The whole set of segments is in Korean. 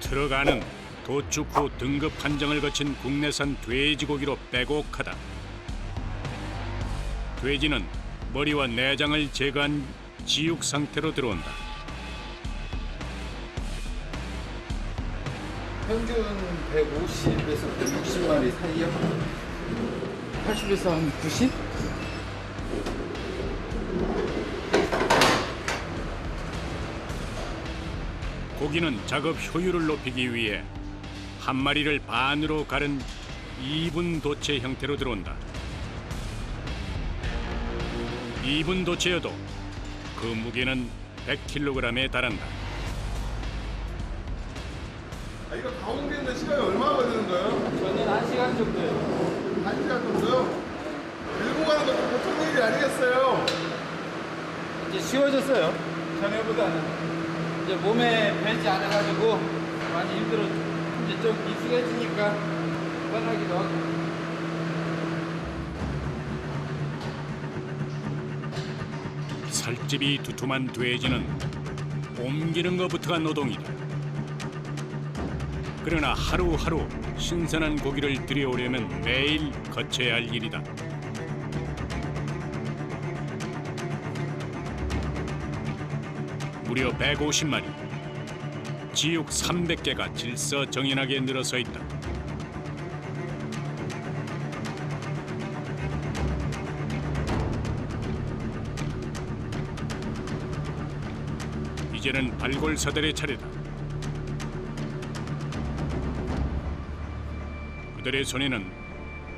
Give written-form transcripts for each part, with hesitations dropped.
트럭 안은 도축 후 등급 판정을 거친 국내산 돼지고기로 빼곡하다. 돼지는 머리와 내장을 제거한 지육 상태로 들어온다. 평균 150에서 160마리 사이요? 80에서 한 90? 고기는 작업 효율을 높이기 위해 한 마리를 반으로 가른 2분 도체 형태로 들어온다. 2분 도체여도 그 무게는 100kg에 달한다. 이거 가공되는데 시간이 얼마나 걸리는가요? 저는 1시간 정도요. 1시간 정도요? 밀고 가는 것도 보통 일이 아니겠어요? 이제 쉬워졌어요. 전에보다는. 이제 몸에 배지 않아가지고 많이 힘들어. 이제 좀 익숙해지니까 편하기도 하고. 살집이 두툼한 돼지는 옮기는 것부터가 노동이다. 그러나 하루하루 신선한 고기를 들여오려면 매일 거쳐야 할 일이다. 무려 150마리, 지육 300개가 질서정연하게 늘어서 있다. 이제는 발골사들의 차례다. 그들의 손에는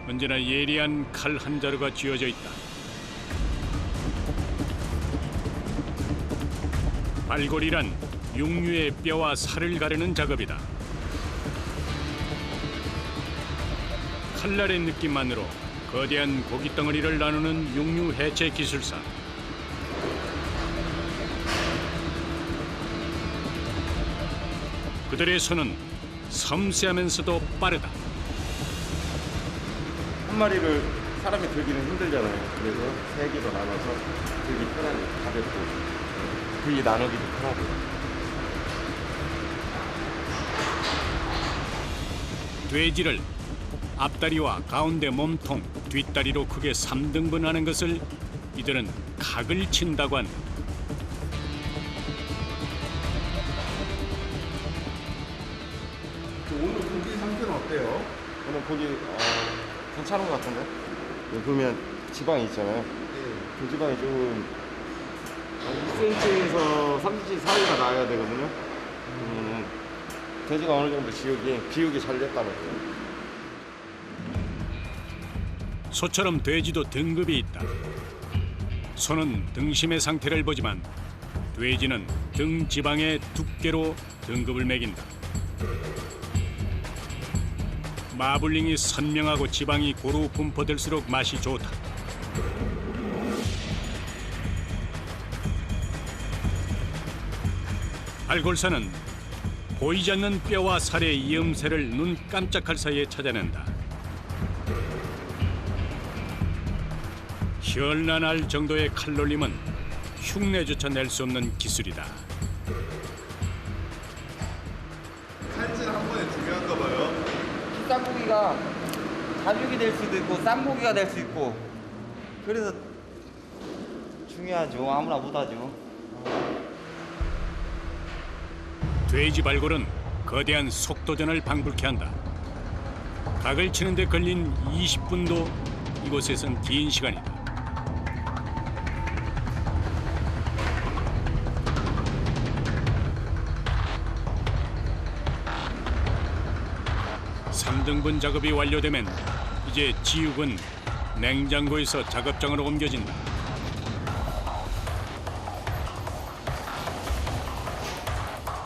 언제나 예리한 칼 한 자루가 쥐어져 있다. 발골이란 육류의 뼈와 살을 가르는 작업이다. 칼날의 느낌만으로 거대한 고기 덩어리를 나누는 육류 해체 기술사. 그들의 손은 섬세하면서도 빠르다. 한 마리를 사람이 들기는 힘들잖아요. 그래서 3개로 나눠서 들기 편하게 가볍고 들기 나누기도 편하고요. 돼지를 앞다리와 가운데 몸통, 뒷다리로 크게 3등분하는 것을 이들은 각을 친다고 한다. 오늘 고기 상태는 어때요? 오늘 고기 괜찮은 것 같은데? 여기 보면 지방이 있잖아요. 그 지방이 좀 2cm에서 3cm 사이가 나야 되거든요. 그러면은 돼지가 어느 정도 비육이 잘 됐다는 거예요. 소처럼 돼지도 등급이 있다. 소는 등심의 상태를 보지만 돼지는 등 지방의 두께로 등급을 매긴다. 마블링이 선명하고 지방이 고루 분포될수록 맛이 좋다. 발골사는 보이지 않는 뼈와 살의 이음새를 눈 깜짝할 사이에 찾아낸다. 현란할 정도의 칼놀림은 흉내조차 낼 수 없는 기술이다. 칼질 한 번에 중요한가 봐요. 비싼 고기가 자육이 될 수도 있고 싼 고기가 될 수 있고 그래서 중요하죠. 아무나 못하죠. 돼지 발골은 거대한 속도전을 방불케 한다. 각을 치는 데 걸린 20분도 이곳에선 긴 시간이다. 삼등분 작업이 완료되면 이제 지육은 냉장고에서 작업장으로 옮겨진다.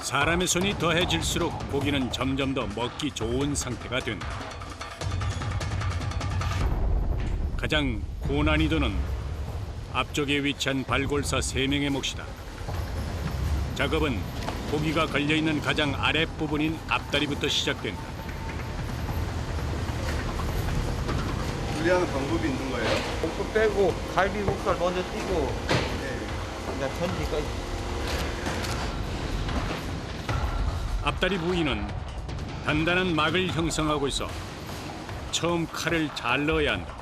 사람의 손이 더해질수록 고기는 점점 더 먹기 좋은 상태가 된다. 가장 고난이도는 앞쪽에 위치한 발골사 3명의 몫이다. 작업은 고기가 걸려있는 가장 아랫부분인 앞다리부터 시작된다. 분리하는 방법이 있는 거예요? 목도 빼고 갈비 목살 먼저 띄고 그냥 전지까지. 앞다리 부위는 단단한 막을 형성하고 있어 처음 칼을 잘 넣어야 한다.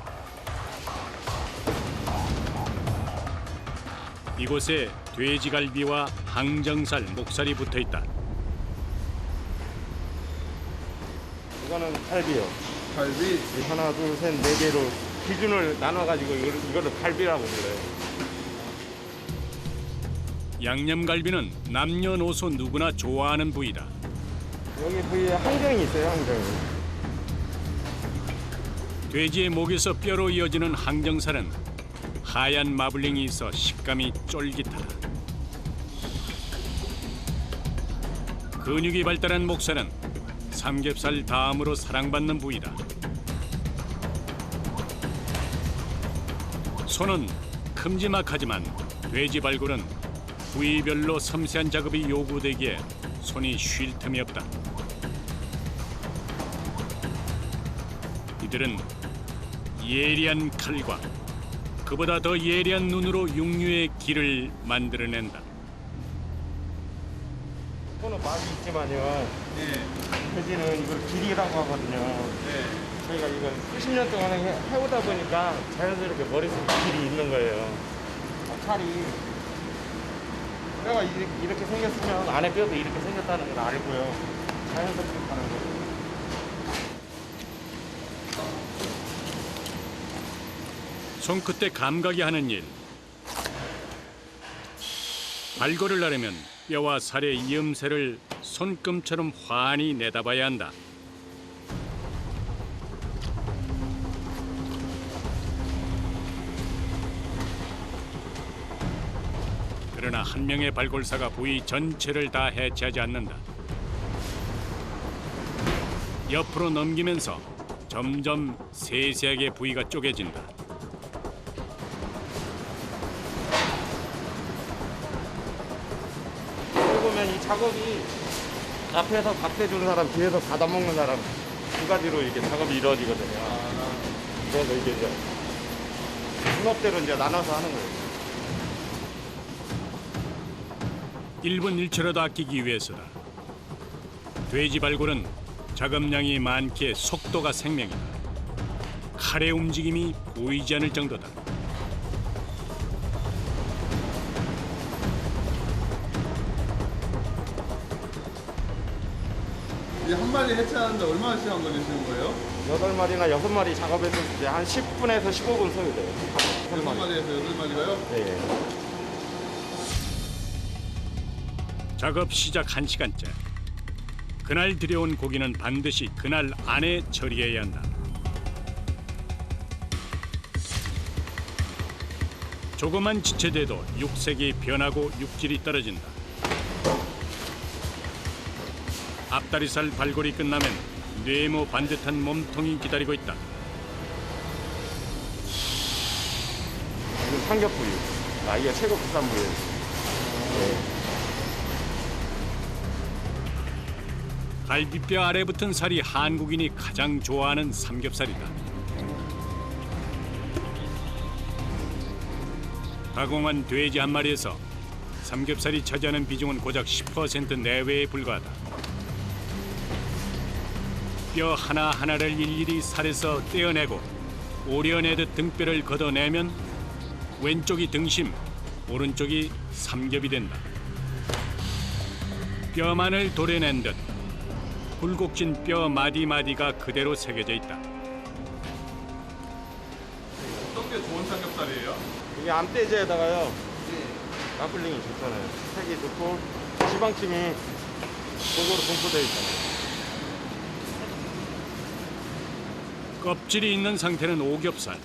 이곳에 돼지갈비와 항정살, 목살이 붙어 있다. 이거는 갈비요. 갈비. 이 하나, 둘, 셋, 네 개로 기준을 나눠가지고 이거를 갈비라고 불러요. 양념갈비는 남녀노소 누구나 좋아하는 부위다. 여기 부위에 항정이 있어요, 항정이. 돼지의 목에서 뼈로 이어지는 항정살은 하얀 마블링이 있어 식감이 쫄깃하다. 근육이 발달한 목살은 삼겹살 다음으로 사랑받는 부위다. 손은 큼지막하지만 돼지 발굴은 부위별로 섬세한 작업이 요구되기에 손이 쉴 틈이 없다. 이들은 예리한 칼과 그보다 더 예리한 눈으로 육류의 길을 만들어낸다. 손은 맛이 있지만요. 네. 돼지는 이걸 길이라고 하거든요. 네. 저희가 이걸 수십 년 동안 해오다 보니까 자연스럽게 머릿속에 길이 있는 거예요. 칼이 뼈가 이렇게 생겼으면 안에 뼈도 이렇게 생겼다는 걸 알고요. 자연스럽게 하는 거예요. 손끝에 감각이 하는 일. 발골을 하려면 뼈와 살의 이음새를 손금처럼 환히 내다봐야 한다. 그러나 한 명의 발골사가 부위 전체를 다 해체하지 않는다. 옆으로 넘기면서 점점 세세하게 부위가 쪼개진다. 보면 이 작업이 앞에서 밥 해주는 사람, 뒤에서 받아먹는 사람 두 가지로 이렇게 작업이 이루어지거든요. 그래서 이게 이제 분업대로 이제 나눠서 하는 거예요. 1분 1초라도 아끼기 위해서다. 돼지 발골은 작업량이 많기에 속도가 생명이다. 칼의 움직임이 보이지 않을 정도다. 이 한 마리 해체하는데 얼마나 시간 걸리시는 거예요? 8마리나 6마리 작업했을 때 한 10분에서 15분 소요돼요. 6마리에서 8마리가요? 네. 작업 시작 1시간째. 그날 들여온 고기는 반드시 그날 안에 처리해야 한다. 조금만 지체돼도 육색이 변하고 육질이 떨어진다. 앞다리살 발골이 끝나면 뇌모 반듯한 몸통이 기다리고 있다. 이건 삼겹부위. 이게 최고 비싼 부위예요. 네. 갈비뼈 아래 붙은 살이 한국인이 가장 좋아하는 삼겹살이다. 가공한 돼지 한 마리에서 삼겹살이 차지하는 비중은 고작 10% 내외에 불과하다. 뼈 하나하나를 일일이 살에서 떼어내고 오려내듯 등뼈를 걷어내면 왼쪽이 등심, 오른쪽이 삼겹이 된다. 뼈만을 도려낸 듯 굴곡진 뼈 마디마디가 그대로 새겨져 있다. 어떤 게 좋은 삼겹살이에요? 이게 암돼지에다가요. 마블링이 좋잖아요. 색이 좋고 지방층이 골고루 분포되어 있잖아요. 껍질이 있는 상태는 오겹살.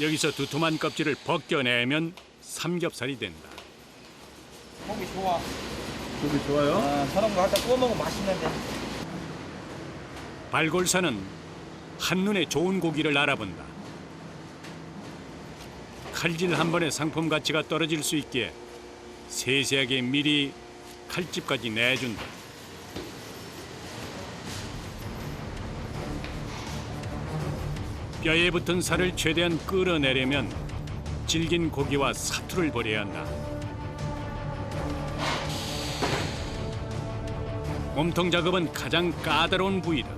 여기서 두툼한 껍질을 벗겨내면 삼겹살이 된다. 고기 좋아. 고기 좋아요? 아, 저런 거 갖다 구워 먹으면 맛있는데. 발골사는 한눈에 좋은 고기를 알아본다. 칼질 한 번에 상품 가치가 떨어질 수 있기에 세세하게 미리 칼집까지 내준다. 뼈에 붙은 살을 최대한 끌어내려면 질긴 고기와 사투를 벌여야 한다. 몸통 작업은 가장 까다로운 부위다.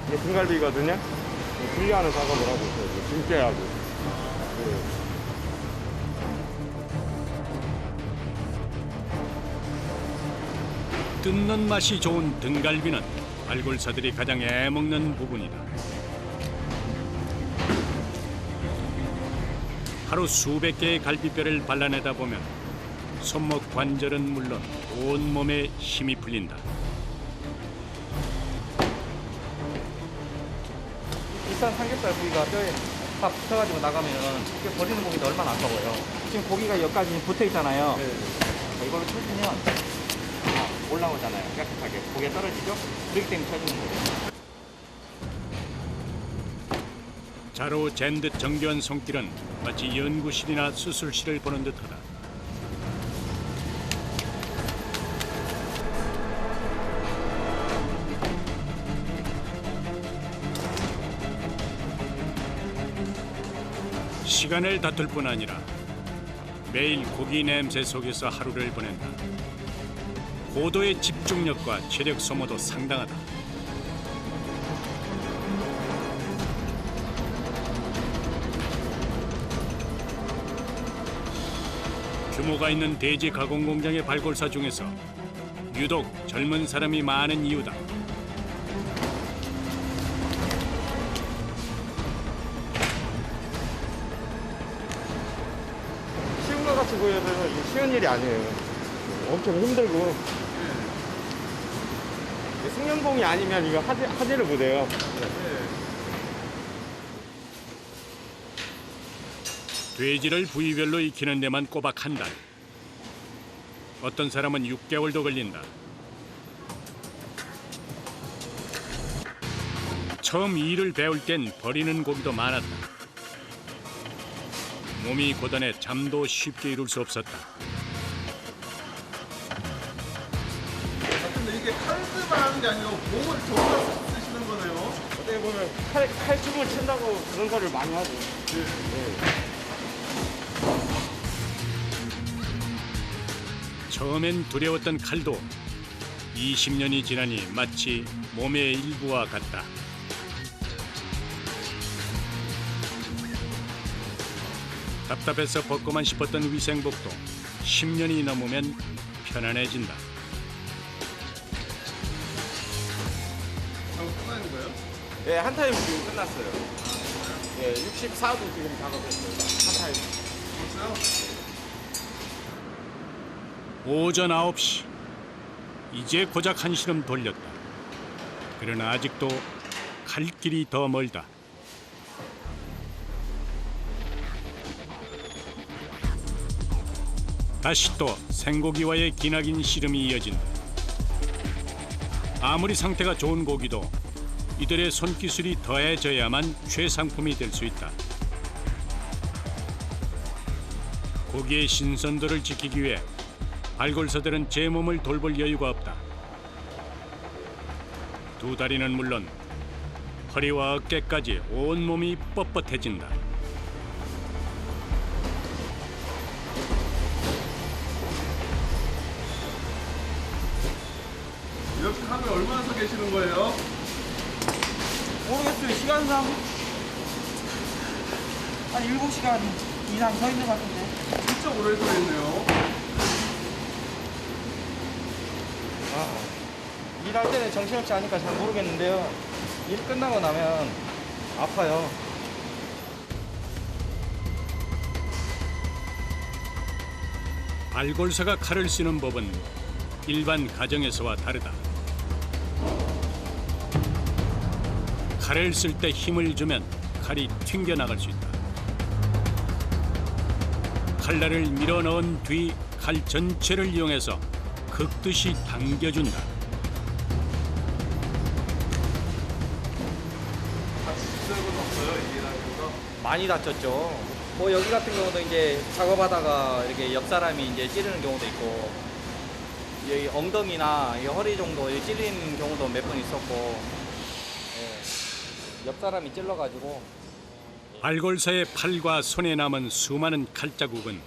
이게 등갈비거든요. 분리하는 작업을 하고 있어요. 등깨하고. 네. 뜯는 맛이 좋은 등갈비는 발골사들이 가장 애먹는 부분이다. 하루 수백 개의 갈비뼈를 발라내다 보면 손목 관절은 물론 온몸에 힘이 풀린다. 비싼 삼겹살 부위가 뼈에 팍 붙어가지고 나가면은 뼈 버리는 고기도 얼마나 아까워요. 지금 고기가 여기까지 붙어 있잖아요. 이걸로 쳐주면 올라오잖아요. 깨끗하게 고기가 떨어지죠. 그렇기 때문에 쳐주는 거예요. 자로 잰 듯 정교한 손길은 마치 연구실이나 수술실을 보는 듯하다. 시간을 다툴 뿐 아니라 매일 고기 냄새 속에서 하루를 보낸다. 고도의 집중력과 체력 소모도 상당하다. 규모가 있는 돼지 가공 공장의 발골사 중에서 유독 젊은 사람이 많은 이유다. 쉬운 것 같이 보여서 이게 쉬운 일이 아니에요. 엄청 힘들고. 승연봉이 아니면 이거 하지를 못해요. 돼지를 부위별로 익히는 데만 꼬박 한 달. 어떤 사람은 6개월도 걸린다. 처음 일을 배울 땐 버리는 고기도 많았다. 몸이 고단해 잠도 쉽게 이룰 수 없었다. 근데 이게 칼질만 하는 게 아니라 몸을 전부 쓰시는 거네요. 어떻게 보면 칼춤을 춘다고 그런 거를 많이 하죠. 처음엔 두려웠던 칼도 20년이 지나니 마치 몸의 일부와 같다. 답답해서 벗고만 싶었던 위생복도 10년이 넘으면 편안해진다. 작업 끝나는 거예요? 예, 한 타임 지금 끝났어요. 예, 64도 지금 작업했어요. 한 타임. 벌써요? 오전 9시. 이제 고작 한시름 돌렸다. 그러나 아직도 갈 길이 더 멀다. 다시 또 생고기와의 기나긴 씨름이 이어진다. 아무리 상태가 좋은 고기도 이들의 손기술이 더해져야만 최상품이 될 수 있다. 고기의 신선도를 지키기 위해 발골사들은 제 몸을 돌볼 여유가 없다. 두 다리는 물론 허리와 어깨까지 온몸이 뻣뻣해진다. 이렇게 하면 얼마나 서 계시는 거예요? 모르겠어요. 시간상 한 7시간 이상 서 있는 것 같은데. 진짜 오래 서 있네요. 일할 때는 정신없이 하니까 잘 모르겠는데요. 일 끝나고 나면 아파요. 발골사가 칼을 쓰는 법은 일반 가정에서와 다르다. 칼을 쓸 때 힘을 주면 칼이 튕겨나갈 수 있다. 칼날을 밀어 넣은 뒤 칼 전체를 이용해서 긁듯이 당겨준다. 다치신 적은 없어요? 이 일하면서? 많이 다쳤죠. 뭐 여기 같은 경우도 이제 작업하다가 이렇게 옆 사람이 이제 찌르는 경우도 있고, 여기 엉덩이나 이 허리 정도 찔리는 경우도 몇 번 있었고, 예. 옆 사람이 찔러가지고. 발골사의 팔과 손에 남은 수많은 칼자국은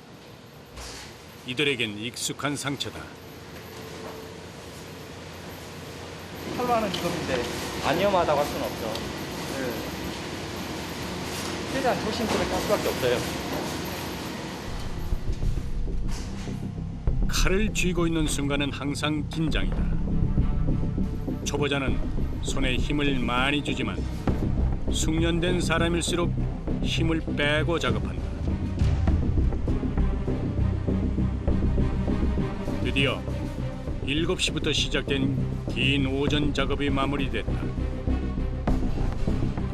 이들에겐 익숙한 상처다. 칼로 하는 직업인데 안 위험하다고 할 수는 없죠. 최대한 조심스럽게 할 수밖에 없어요. 칼을 쥐고 있는 순간은 항상 긴장이다. 초보자는 손에 힘을 많이 주지만 숙련된 사람일수록 힘을 빼고 작업한다. 드디어 7시부터 시작된 긴 오전 작업이 마무리됐다.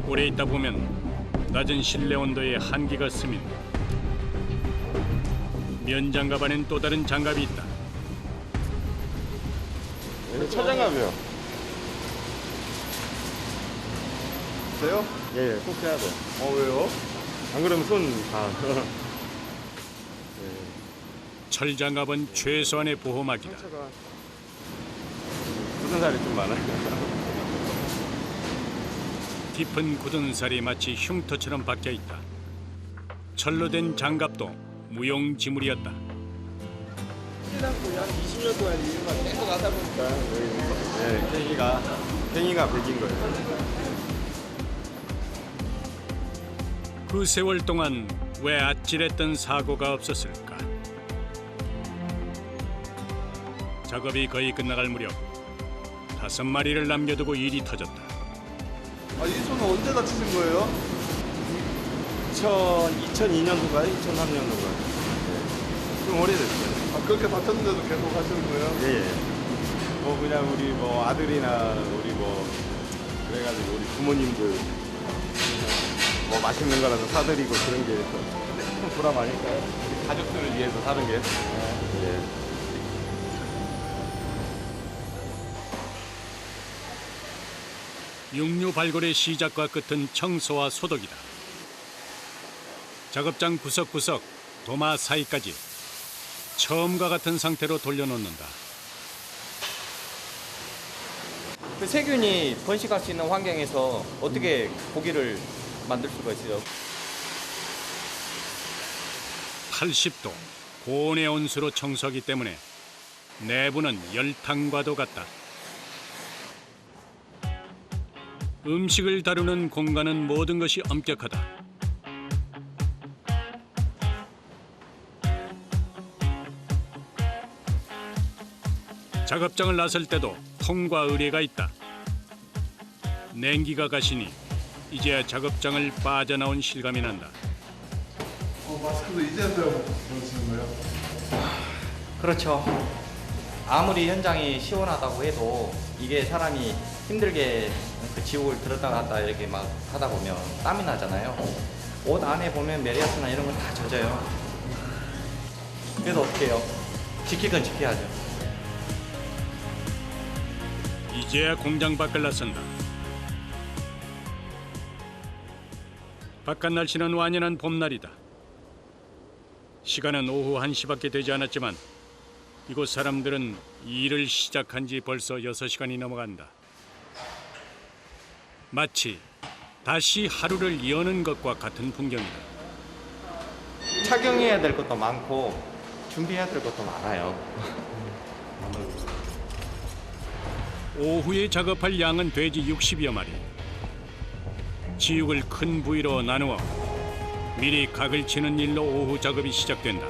오래 있다 보면 낮은 실내 온도에 한기가 스민다. 면장갑 안엔 또 다른 장갑이 있다. 차장갑이요. 돼요? 예, 꼭 해야 돼. 왜요? 안 그러면 손 다. 철장갑은 최소한의 보호막이다. 상처가 굳은 살이 좀 많아요. 깊은 굳은 살이 마치 흉터처럼 박혀 있다. 철로 된 장갑도 무용지물이었다. 신앙고 한 20년 동안 일만 계속 하다 보니까 팽이가 백인 거예요. 그 세월 동안 왜 아찔했던 사고가 없었을까? 작업이 거의 끝나갈 무렵 5마리를 남겨두고 일이 터졌다. 이 손은 언제 다치신 거예요? 2002년도인가요? 2003년도인가요? 좀 오래됐어요. 그렇게 다쳤는데도 계속 하시는 거예요? 예. 뭐 그냥 우리 뭐 아들이나 우리 뭐 그래가지고 우리 부모님들 뭐 맛있는 거라도 사드리고 그런 게 큰 보람 아닐까요? 우리 가족들을 위해서 사는 게. 예. 육류 발굴의 시작과 끝은 청소와 소독이다. 작업장 구석구석, 도마 사이까지 처음과 같은 상태로 돌려놓는다. 그 세균이 번식할 수 있는 환경에서 어떻게 고기를 만들 수가 있어요? 80도 고온의 온수로 청소하기 때문에 내부는 열탕과도 같다. 음식을 다루는 공간은 모든 것이 엄격하다. 작업장을 나설 때도 통과 의뢰가 있다. 냉기가 가시니 이제야 작업장을 빠져나온 실감이 난다. 마스크도 이제야 배워보시는 거예요? 그렇죠. 아무리 현장이 시원하다고 해도 이게 사람이 힘들게 그 지옥을 들었다 놨다 이렇게 막 하다 보면 땀이 나잖아요. 옷 안에 보면 메리아스나 이런 건 다 젖어요. 그래서 어떻게 해요? 지킬 건 지켜야죠. 이제야 공장 밖을 나선다. 바깥 날씨는 완연한 봄날이다. 시간은 오후 1시밖에 되지 않았지만 이곳 사람들은 일을 시작한 지 벌써 6시간이 넘어간다. 마치 다시 하루를 여는 것과 같은 풍경이다. 착용해야 될 것도 많고 준비해야 될 것도 많아요. 오후에 작업할 양은 돼지 60여 마리. 지육을 큰 부위로 나누어 미리 각을 치는 일로 오후 작업이 시작된다.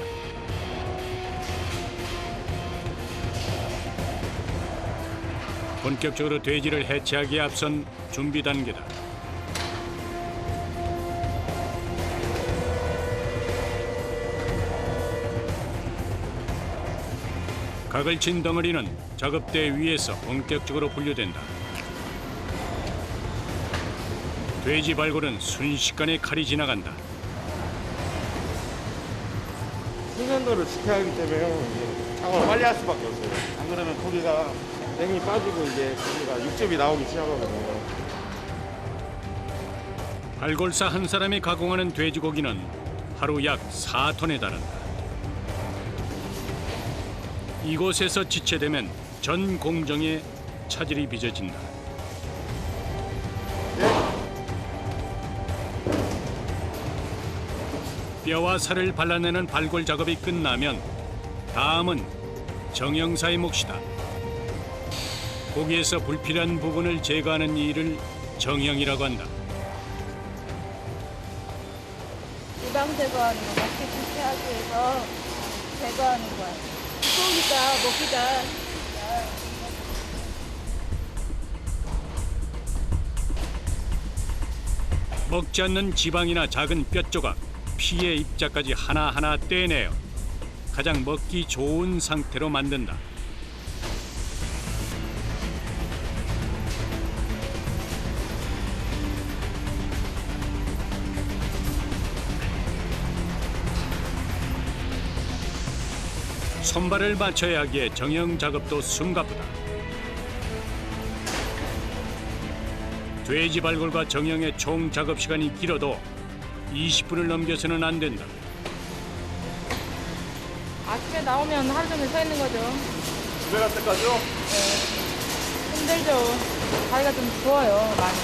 본격적으로 돼지를 해체하기에 앞선 준비 단계다. 각을 친 덩어리는 작업대 위에서 본격적으로 분류된다. 돼지 발굴은 순식간에 칼이 지나간다. 숙련도를 지켜야 하기 때문에 이제 작업을 빨리 할 수밖에 없어요. 안 그러면 고기가 냉이 빠지고 이제 고기가 육즙이 나오기 시작하거든요. 발골사 한 사람이 가공하는 돼지고기는 하루 약 4톤에 달한다. 이곳에서 지체되면 전 공정에 차질이 빚어진다. 뼈와 살을 발라내는 발골 작업이 끝나면 다음은 정형사의 몫이다. 고기에서 불필요한 부분을 제거하는 일을 정형이라고 한다. 지방 제거하는 거 맛있게 불쾌하게 해서 제거하는 거야. 소고기가 먹기가 먹지 않는 지방이나 작은 뼈 조각, 피의 입자까지 하나하나 떼내어 가장 먹기 좋은 상태로 만든다. 손발을 맞춰야 하기에 정형 작업도 숨가쁘다. 돼지 발골과 정형의 총 작업 시간이 길어도 20분을 넘겨서는 안 된다. 아침에 나오면 하루 종일 서 있는 거죠. 집에 갈 때까지요? 힘들죠. 다리가 좀 부어요, 많이.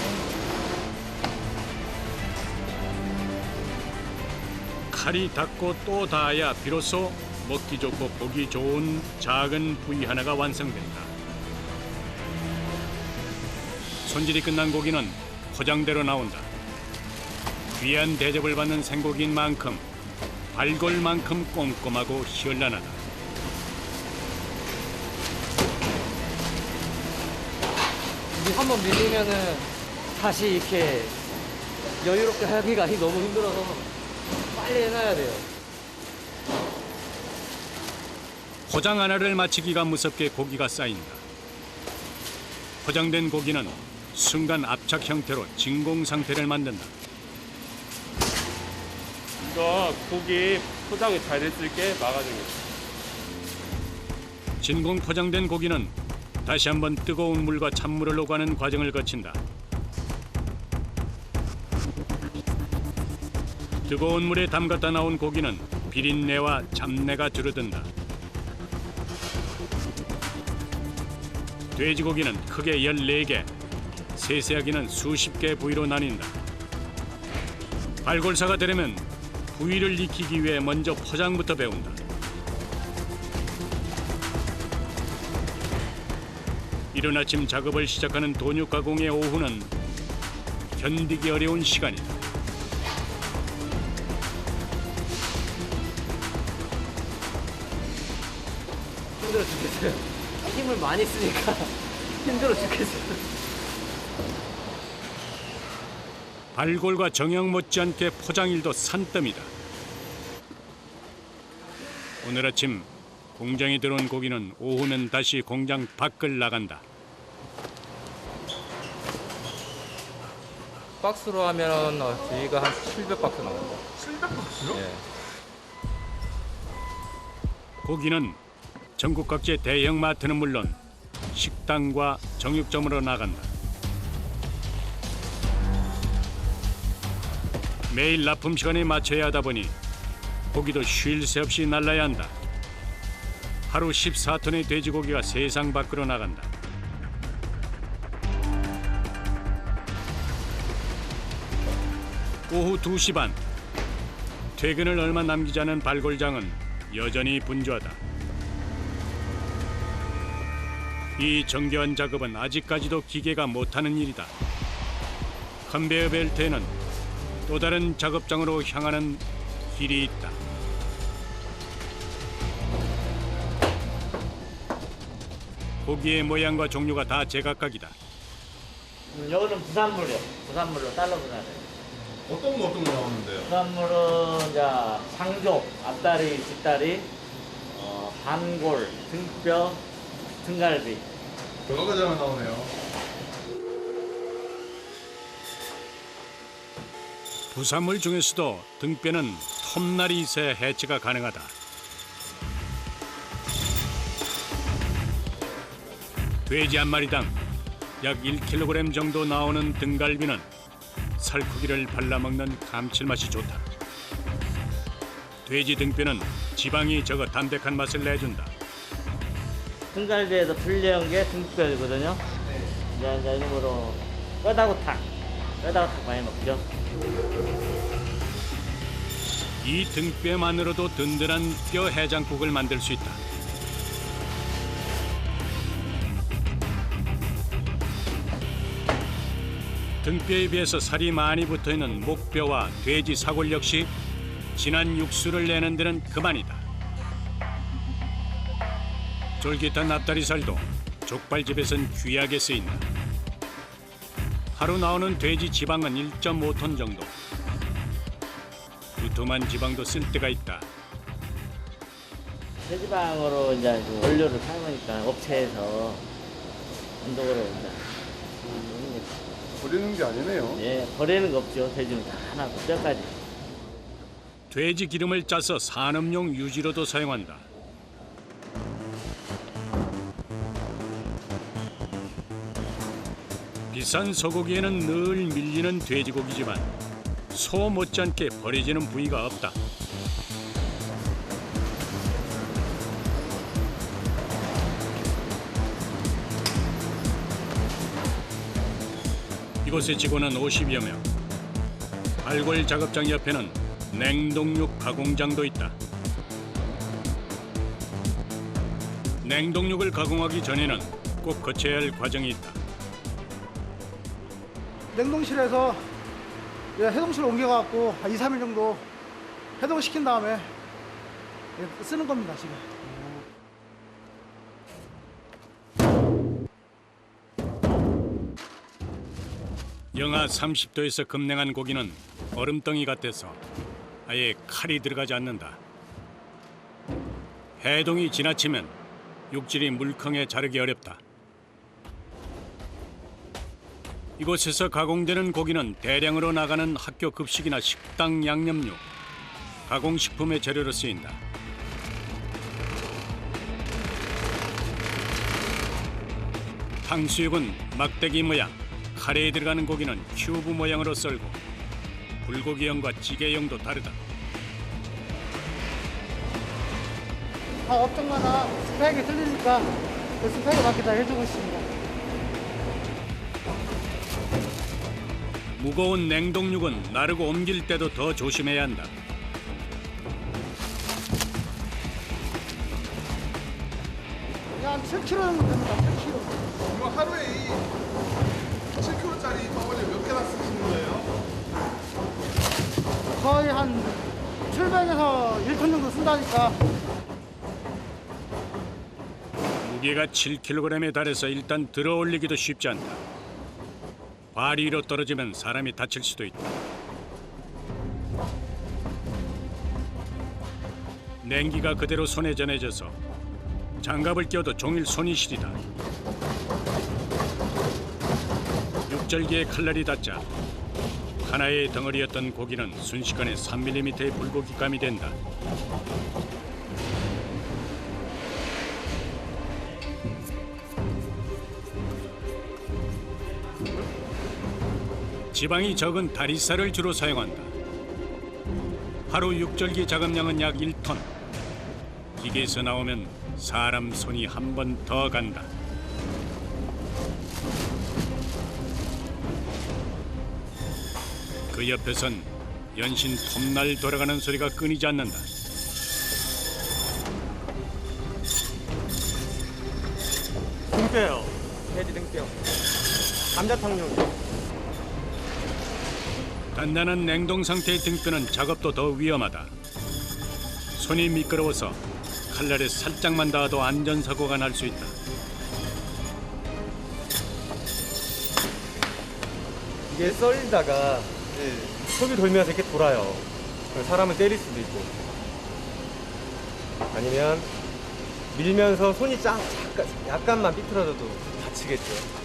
칼이 닿고 또 닿아야 비로소 먹기 좋고 보기 좋은 작은 부위 하나가 완성된다. 손질이 끝난 고기는 포장대로 나온다. 귀한 대접을 받는 생고기인 만큼 발골만큼 꼼꼼하고 현란하다. 이게 한번 밀리면은 다시 이렇게 여유롭게 하기가 너무 힘들어서 빨리 해놔야 돼요. 포장 하나를 마치기가 무섭게 고기가 쌓인다. 포장된 고기는 순간 압착 형태로 진공 상태를 만든다. 이거 고기 포장이 잘 될 수 있게 막아주는 거예요. 진공 포장된 고기는 다시 한번 뜨거운 물과 찬물을 오가는 과정을 거친다. 뜨거운 물에 담갔다 나온 고기는 비린내와 잡내가 줄어든다. 돼지고기는 크게 14개, 세세하기는 수십 개 부위로 나뉜다. 발골사가 되려면 부위를 익히기 위해 먼저 포장부터 배운다. 이른 아침 작업을 시작하는 돈육 가공의 오후는 견디기 어려운 시간이다. 힘들어 죽겠어요. 힘을 많이 쓰니까 힘들어 죽겠어요. 발골과 정형 못지않게 포장일도 산더미다. 오늘 아침 공장에 들어온 고기는 오후면 다시 공장 밖을 나간다. 박스로 하면 저희가 한 700박스 나옵니다. 700박스요? 예. 고기는 전국 각지의 대형 마트는 물론 식당과 정육점으로 나간다. 매일 납품 시간에 맞춰야 하다 보니 고기도 쉴 새 없이 날라야 한다. 하루 14톤의 돼지고기가 세상 밖으로 나간다. 오후 2시 반. 퇴근을 얼마 남기지 않은 발골장은 여전히 분주하다. 이 정교한 작업은 아직까지도 기계가 못하는 일이다. 컨베이어 벨트에는 또 다른 작업장으로 향하는 길이 있다. 고기의 모양과 종류가 다 제각각이다. 여기는 부산물이요. 부산물로 달러 부산을. 어떤 거 나오는데요? 부산물은 이제 상족, 앞다리, 뒷다리, 반골, 등뼈, 등갈비. 여러 가지가 나오네요. 부산물 중에서도 등뼈는 톱날이 있어야 해체가 가능하다. 돼지 한 마리당 약 1kg 정도 나오는 등갈비는 살코기를 발라먹는 감칠맛이 좋다. 돼지 등뼈는 지방이 적어 담백한 맛을 내준다. 등갈비에서 불리한 게 등뼈이거든요. 이제 이놈으로 뼈다구탕 많이 먹죠. 이 등뼈만으로도 든든한 뼈 해장국을 만들 수 있다. 등뼈에 비해서 살이 많이 붙어있는 목뼈와 돼지 사골 역시 진한 육수를 내는 데는 그만이다. 쫄깃한 앞다리살도 족발집에선 귀하게 쓰인다. 하루 나오는 돼지 지방은 1.5톤 정도. 두툼한 지방도 쓸 때가 있다. 새지방으로 이제 그 원료를 사용하니까 업체에서 단독으로 이제 버리는 게 아니네요. 예, 버리는 거 없죠. 돼지는 다 하나 뼈까지. 돼지 기름을 짜서 산업용 유지로도 사용한다. 비싼 소고기에는 늘 밀리는 돼지고기지만 소 못지않게 버려지는 부위가 없다. 이곳의 직원은 50여 명. 발골 작업장 옆에는 냉동육 가공장도 있다. 냉동육을 가공하기 전에는 꼭 거쳐야 할 과정이 있다. 냉동실에서 해동실로 옮겨갖고 한 2, 3일 정도 해동시킨 다음에 쓰는 겁니다, 지금. 영하 30도에서 급냉한 고기는 얼음덩이 같아서 아예 칼이 들어가지 않는다. 해동이 지나치면 육질이 물컹해 자르기 어렵다. 이곳에서 가공되는 고기는 대량으로 나가는 학교 급식이나 식당 양념류, 가공식품의 재료로 쓰인다. 탕수육은 막대기 모양, 카레에 들어가는 고기는 큐브 모양으로 썰고 불고기용과 찌개용도 다르다. 업종마다 스펙이 틀리니까 그 스펙에 맞게 다 해주고 있습니다. 무거운 냉동육은 나르고 옮길 때도 더 조심해야 한다. 한 7kg 정도 됩니다, 7kg. 이거 하루에 이 7kg짜리 덩어리 몇 개나 쓰시는 거예요? 거의 한 700에서 1톤 정도 쓴다니까. 무게가 7kg에 달해서 일단 들어 올리기도 쉽지 않다. 발 위로 떨어지면 사람이 다칠 수도 있다. 냉기가 그대로 손에 전해져서 장갑을 껴도 종일 손이 시리다. 육절기에 칼날이 닿자 하나의 덩어리였던 고기는 순식간에 3mm의 불고기감이 된다. 지방이 적은 다리살을 주로 사용한다. 하루 육절기 작업량은 약 1톤. 기계에서 나오면 사람 손이 한 번 더 간다. 그 옆에선 연신 톱날 돌아가는 소리가 끊이지 않는다. 등뼈요. 돼지 등뼈. 감자탕용. 단단한 냉동 상태의 등뼈는 작업도 더 위험하다. 손이 미끄러워서 칼날에 살짝만 닿아도 안전사고가 날 수 있다. 이게 썰다가 속이 돌면서 이렇게 돌아요. 그래서 사람을 때릴 수도 있고. 아니면 밀면서 손이 약간만 삐뚤어져도 다치겠죠.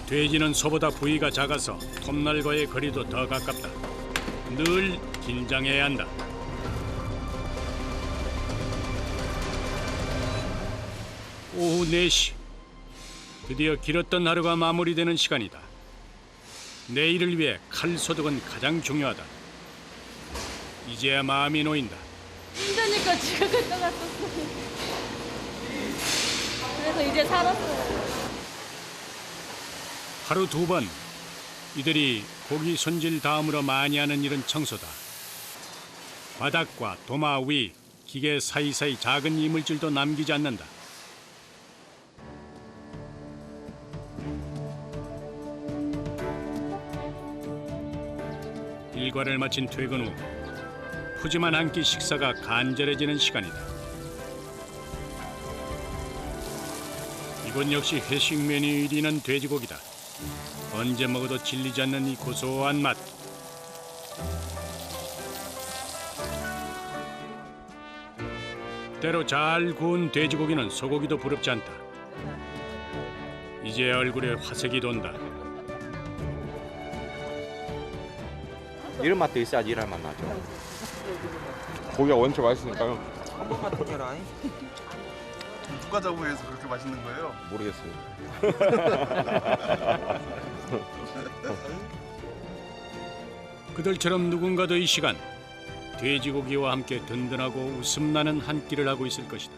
돼지는 소보다 부위가 작아서 톱날과의 거리도 더 가깝다. 늘 긴장해야 한다. 오후 4시. 드디어 길었던 하루가 마무리되는 시간이다. 내일을 위해 칼 소독은 가장 중요하다. 이제야 마음이 놓인다. 힘드니까 지옥을 떠났었어요. 그래서 이제 살았어요. 하루 2번 이들이 고기 손질 다음으로 많이 하는 일은 청소다. 바닥과 도마 위, 기계 사이사이 작은 이물질도 남기지 않는다. 일과를 마친 퇴근 후 푸짐한 한 끼 식사가 간절해지는 시간이다. 이건 역시 회식 메뉴 1위는 돼지고기다. 언제 먹어도 질리지 않는 이 고소한 맛. 때로 잘 구운 돼지고기는 소고기도 부럽지 않다. 이제 얼굴에 화색이 돈다. 이런 맛도 있어야지 일할 맛 나죠. 고기가 원체 맛있으니까요. 한 번만 더 줘라. 누가 잡으해서 그렇게 맛있는 거예요? 모르겠어요. 그들처럼 누군가도 이 시간 돼지고기와 함께 든든하고 웃음나는 한 끼를 하고 있을 것이다.